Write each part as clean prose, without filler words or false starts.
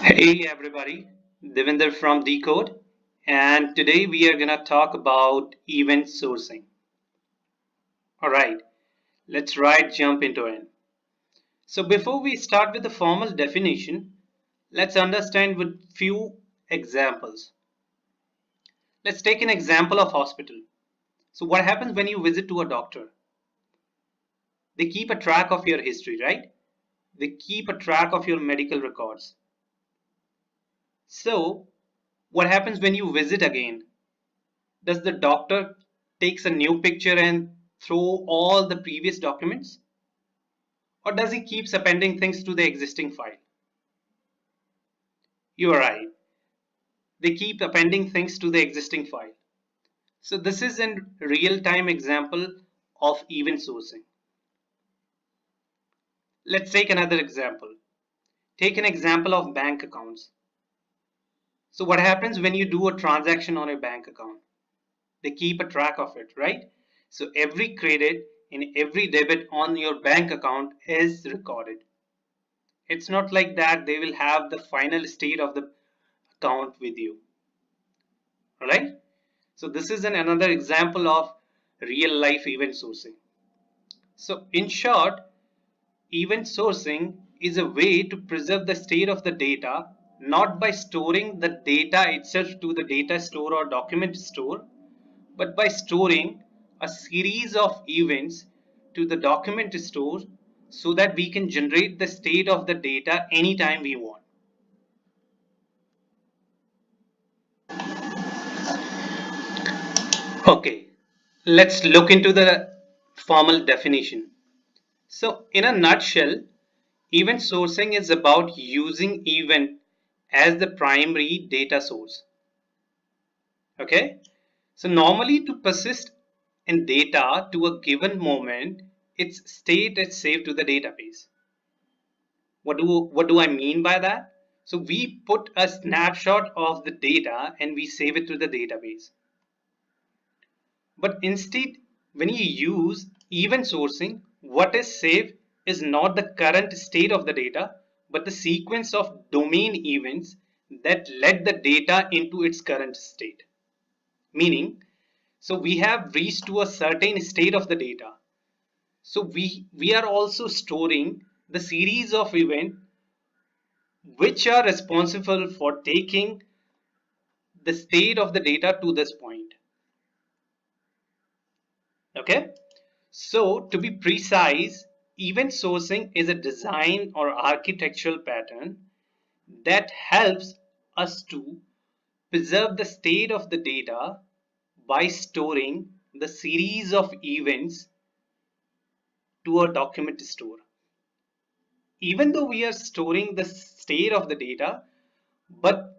Hey everybody, Devinder from Decode, and today we are gonna talk about event sourcing. Alright, let's right jump into it. So before we start with the formal definition, let's understand with few examples. Let's take an example of hospital. So what happens when you visit to a doctor? They keep a track of your history, right? They keep a track of your medical records. So what happens when you visit again? Does the doctor takes a new picture and throw all the previous documents, or does he keeps appending things to the existing file? You are right, they keep appending things to the existing file. So this is a real-time example of event sourcing. Let's take another example. Take an example of bank accounts. So what happens when you do a transaction on a bank account? They keep a track of it, right? So every credit and every debit on your bank account is recorded. It's not like that they will have the final state of the account with you. Alright? So this is another example of real life event sourcing. So in short, event sourcing is a way to preserve the state of the data not by storing the data itself to the data store or document store, but by storing a series of events to the document store so that we can generate the state of the data anytime we want. Okay, let's look into the formal definition. So, in a nutshell, event sourcing is about using event as the primary data source. Okay, so normally to persist in data to a given moment, its state is saved to the database. What do I mean by that? So we put a snapshot of the data and we save it to the database. But instead, when you use event sourcing, what is saved is not the current state of the data, but the sequence of domain events that led the data into its current state. Meaning, so we have reached to a certain state of the data. So we are also storing the series of events which are responsible for taking the state of the data to this point. Okay, so to be precise, event sourcing is a design or architectural pattern that helps us to preserve the state of the data by storing the series of events to a document store. Even though we are storing the state of the data, but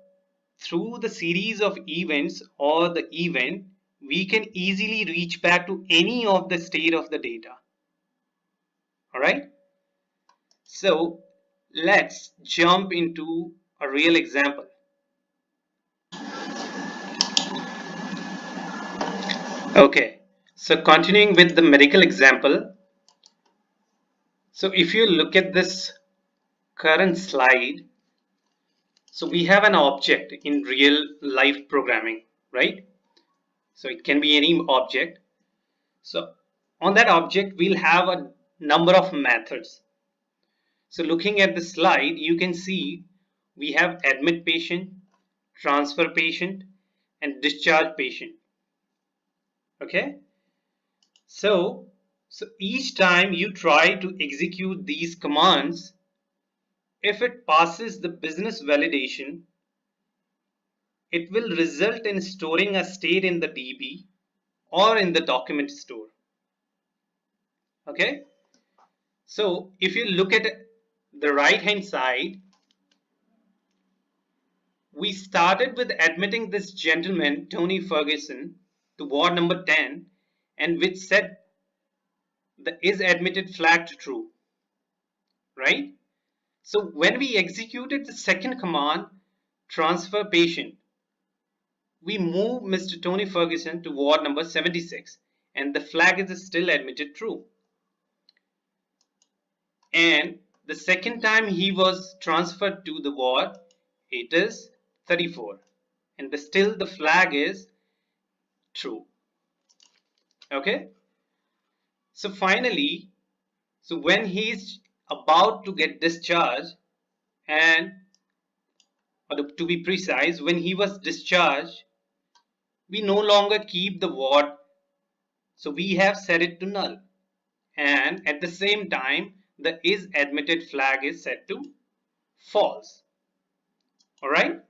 through the series of events or the event, we can easily reach back to any of the state of the data. All right. So let's jump into a real example. Okay, so continuing with the medical example. So if you look at this current slide, so we have an object in real life programming, right? So it can be any object. So on that object, we'll have a number of methods. So looking at the slide, you can see we have admit patient, transfer patient, and discharge patient. Okay. So each time you try to execute these commands, if it passes the business validation, it will result in storing a state in the DB or in the document store. Okay. So if you look at the right hand side, we started with admitting this gentleman, Tony Ferguson, to ward number 10, and which set the is admitted flag to true, right? So when we executed the second command, transfer patient, we move Mr. Tony Ferguson to ward number 76, and the flag is still admitted true. And the second time he was transferred to the ward, it is 34, and still the flag is true. Okay, so finally, so when he's about to get discharged, and or to be precise, when he was discharged, we no longer keep the ward, so we have set it to null, and at the same time the is admitted flag is set to false. All right,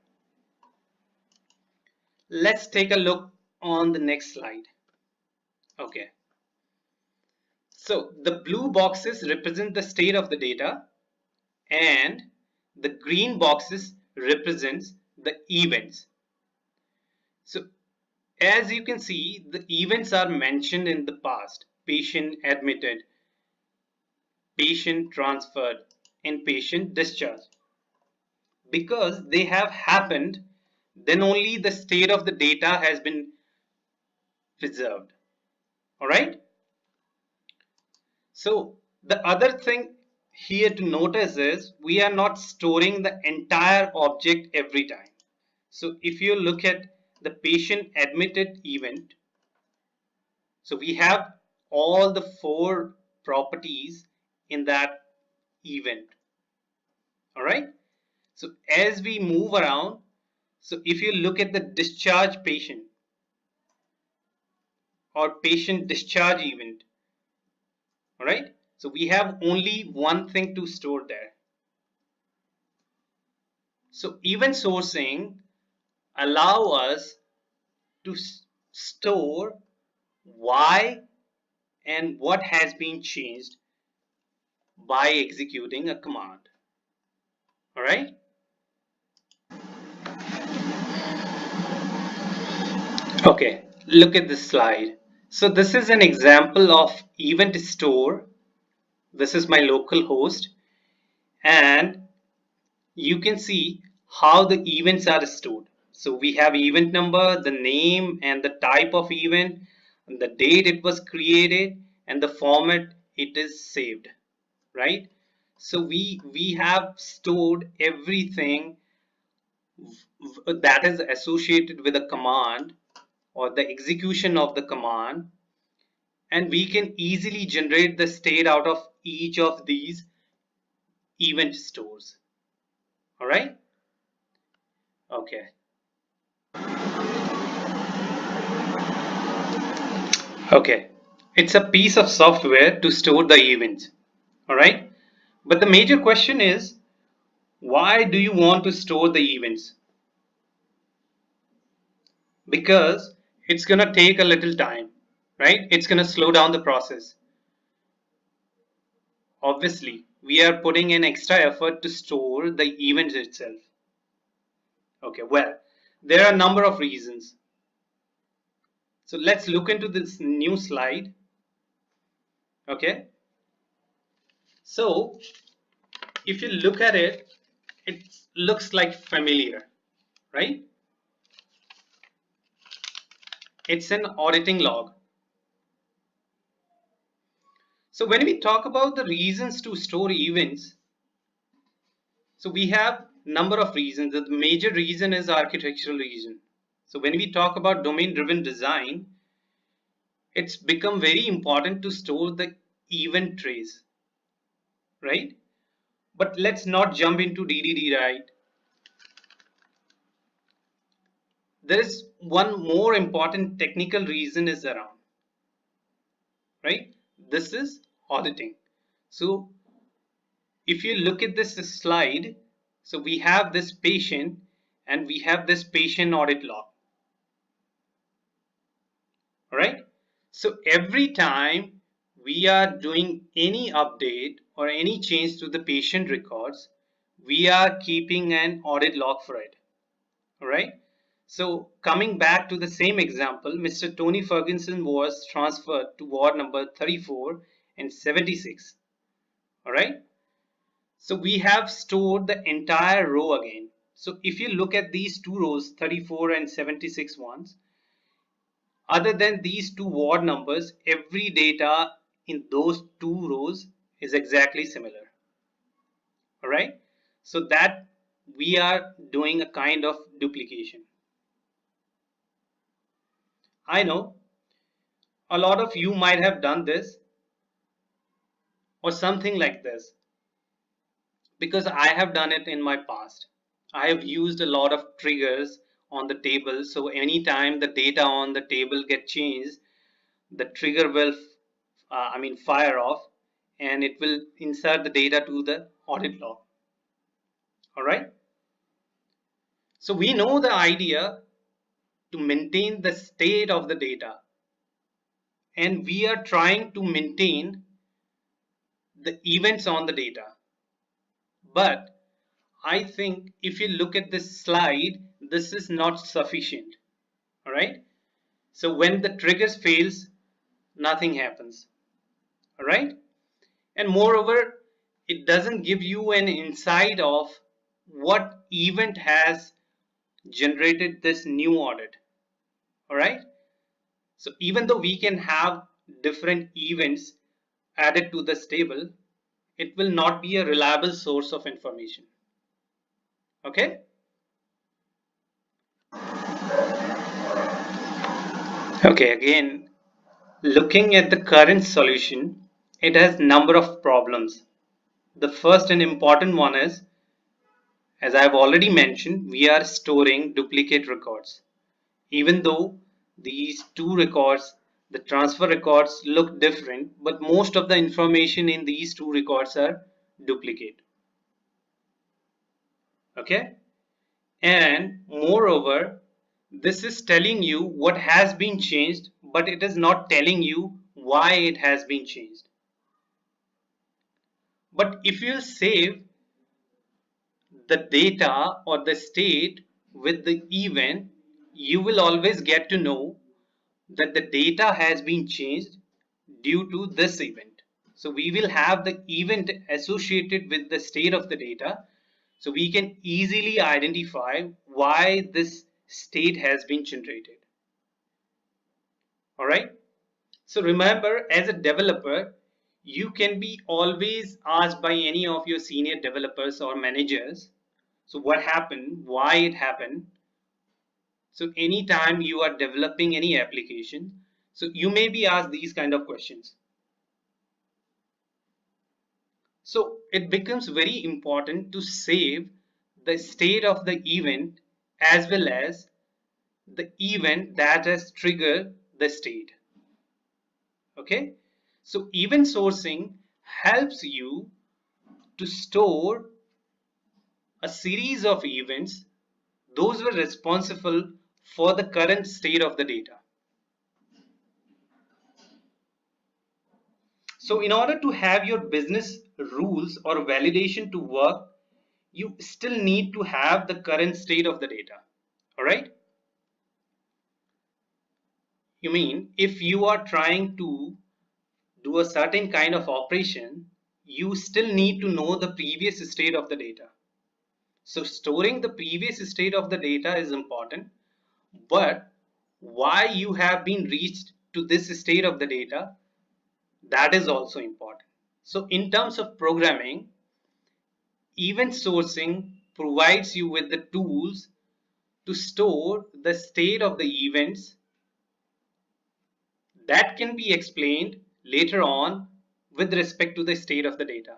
let's take a look on the next slide. Okay, so the blue boxes represent the state of the data, and the green boxes represents the events. So as you can see, the events are mentioned in the past: patient admitted, patient transferred, and patient discharged. Because they have happened, then only the state of the data has been preserved. All right. So the other thing here to notice is we are not storing the entire object every time. So if you look at the patient admitted event, so we have all the 4 properties in that event. All right. So as we move around, so if you look at the discharge patient or patient discharge event, all right, so we have only one thing to store there. So event sourcing allow us to store why and what has been changed by executing a command. All right. Okay, look at this slide. So this is an example of event store. This is my local host, and you can see how the events are stored. So we have event number, the name and the type of event, the date it was created, and the format it is saved, right? So we have stored everything that is associated with a command or the execution of the command, and we can easily generate the state out of each of these event stores. All right. Okay. Okay, it's a piece of software to store the events. All right, but the major question is, why do you want to store the events? Because it's going to take a little time, right? It's going to slow down the process. Obviously, we are putting in extra effort to store the events itself. Okay, well, there are a number of reasons. So let's look into this new slide. Okay, so if you look at it, it looks like familiar, right? It's an auditing log. So when we talk about the reasons to store events, so we have number of reasons. The major reason is architectural reason. So when we talk about domain driven design, it's become very important to store the event trace, right? But let's not jump into DDD, right? There is one more important technical reason is around, right? This is auditing. So if you look at this slide, so we have this patient and we have this patient audit log. All right. So every time we are doing any update or any change to the patient records, we are keeping an audit log for it. All right. So coming back to the same example, Mr. Tony Ferguson was transferred to ward number 34 and 76. All right. So we have stored the entire row again. So if you look at these 2 rows, 34 and 76 ones, other than these 2 ward numbers, every data in those 2 rows is exactly similar. All right. So that we are doing a kind of duplication. I know a lot of you might have done this or something like this because I have done it in my past. I have used a lot of triggers on the table, so anytime the data on the table get changed, the trigger will fire off, and it will insert the data to the audit log. All right, so we know the idea to maintain the state of the data, and we are trying to maintain the events on the data. But I think if you look at this slide, this is not sufficient. All right, so when the triggers fails, nothing happens. All right, and moreover, it doesn't give you an insight of what event has generated this new audit. All right, so even though we can have different events added to this table, it will not be a reliable source of information. Okay, again, looking at the current solution, it has number of problems. The first and important one is, as I've already mentioned, we are storing duplicate records. Even though these two records, the transfer records, look different, but most of the information in these two records are duplicate. Okay, and moreover, this is telling you what has been changed, but it is not telling you why it has been changed. But if you save the data or the state with the event, you will always get to know that the data has been changed due to this event. So we will have the event associated with the state of the data. So we can easily identify why this state has been generated. All right. So remember, as a developer, you can be always asked by any of your senior developers or managers, so what happened, why it happened. So anytime you are developing any application, so you may be asked these kind of questions. So it becomes very important to save the state of the event as well as the event that has triggered the state. Okay, so event sourcing helps you to store a series of events those were responsible for the current state of the data. So in order to have your business rules or validation to work, you still need to have the current state of the data. All right, you mean if you are trying to do a certain kind of operation, you still need to know the previous state of the data. So storing the previous state of the data is important, but why you have been reached to this state of the data, that is also important. So in terms of programming, event sourcing provides you with the tools to store the state of the events that can be explained later on with respect to the state of the data.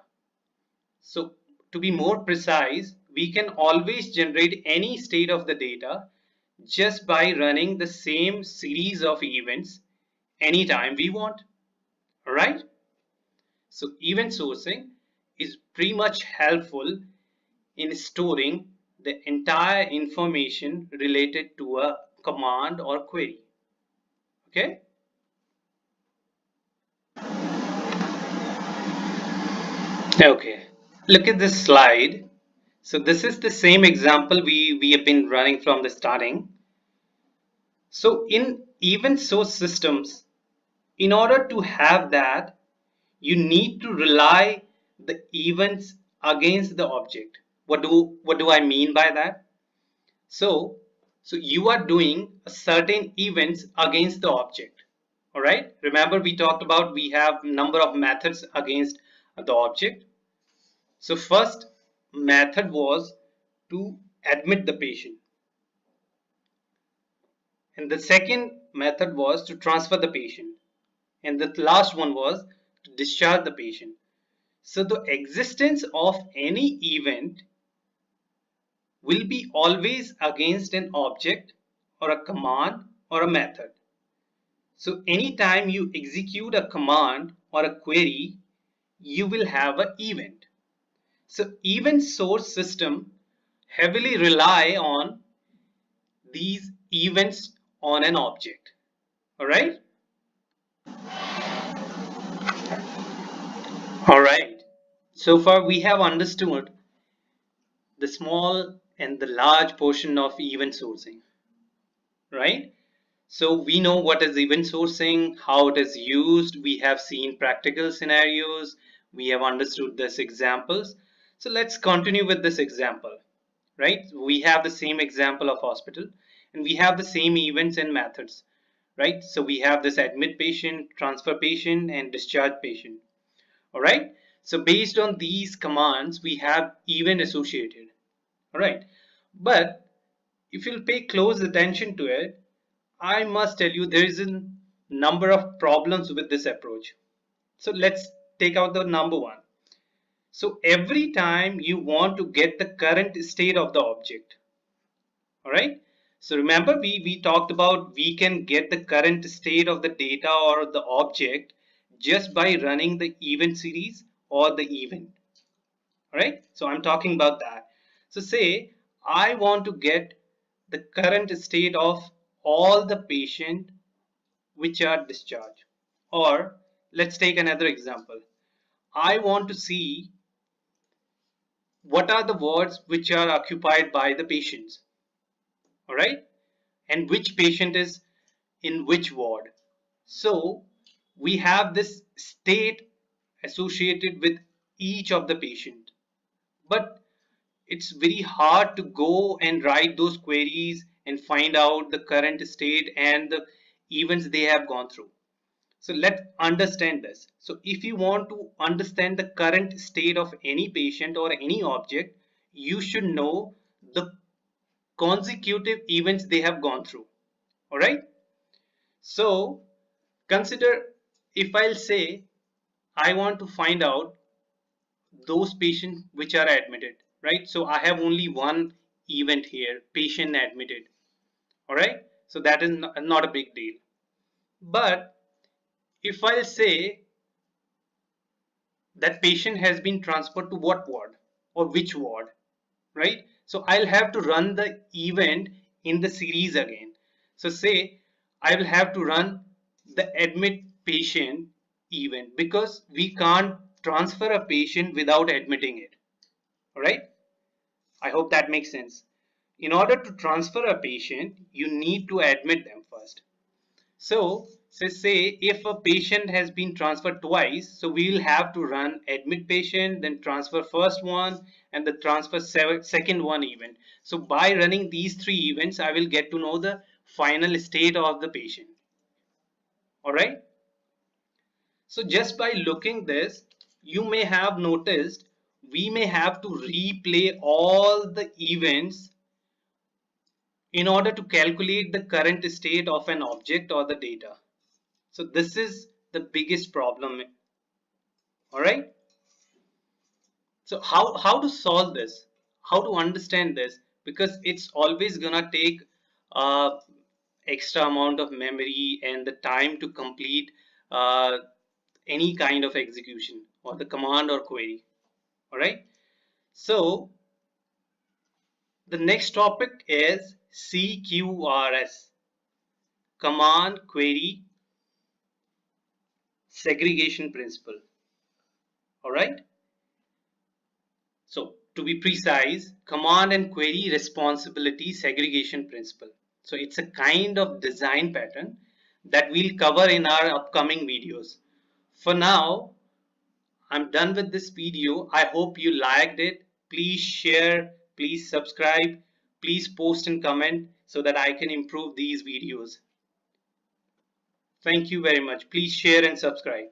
So to be more precise, we can always generate any state of the data just by running the same series of events anytime we want. All right? So event sourcing is pretty much helpful in storing the entire information related to a command or query. Okay? Okay. Look at this slide. So this is the same example we have been running from the starting. So in event source systems, in order to have that, you need to rely the events against the object. What do I mean by that? So you are doing a certain events against the object. All right. Remember we talked about we have number of methods against the object. So first method was to admit the patient. And the second method was to transfer the patient. And the last one was to discharge the patient. So the existence of any event will be always against an object or a command or a method. So anytime you execute a command or a query, you will have an event. So event source system heavily rely on these events on an object. All right. All right. So far we have understood the small and the large portion of event sourcing, right? So we know what is event sourcing, how it is used. We have seen practical scenarios. We have understood this examples. So let's continue with this example, right? We have the same example of hospital and we have the same events and methods, right? So we have this admit patient, transfer patient, and discharge patient. All right. So based on these commands, we have event associated. All right. But if you'll pay close attention to it, I must tell you there is a number of problems with this approach. So let's take out the number one. So every time you want to get the current state of the object, all right? So remember we talked about we can get the current state of the data or the object just by running the event series or the event, all right? So I'm talking about that. So say I want to get the current state of all the patient which are discharged. Or let's take another example. I want to see what are the wards which are occupied by the patients, all right? And which patient is in which ward. So we have this state associated with each of the patient. But it's very hard to go and write those queries and find out the current state and the events they have gone through. So let's understand this. So if you want to understand the current state of any patient or any object, you should know the consecutive events they have gone through. All right. So consider if I'll say I want to find out those patients which are admitted, right? So I have only one event here, patient admitted. All right. So that is not a big deal. But if I'll say that patient has been transferred to what ward or which ward, right? So I'll have to run the event in the series again. So say I will have to run the admit patient event because we can't transfer a patient without admitting it. All right. I hope that makes sense. In order to transfer a patient, you need to admit them first. So say if a patient has been transferred twice, so we will have to run admit patient, then transfer first one, and the transfer second one event. So by running these three events, I will get to know the final state of the patient. All right. So just by looking this, you may have noticed we may have to replay all the events in order to calculate the current state of an object or the data. So this is the biggest problem. All right. So how to solve this? How to understand this? Because it's always gonna take extra amount of memory and the time to complete uh, any kind of execution or the command or query. All right. So the next topic is CQRS, command query segregation principle. All right. So to be precise, command and query responsibility segregation principle. So it's a kind of design pattern that we'll cover in our upcoming videos. For now, I'm done with this video. I hope you liked it. Please share, please subscribe, please post and comment so that I can improve these videos. Thank you very much. Please share and subscribe.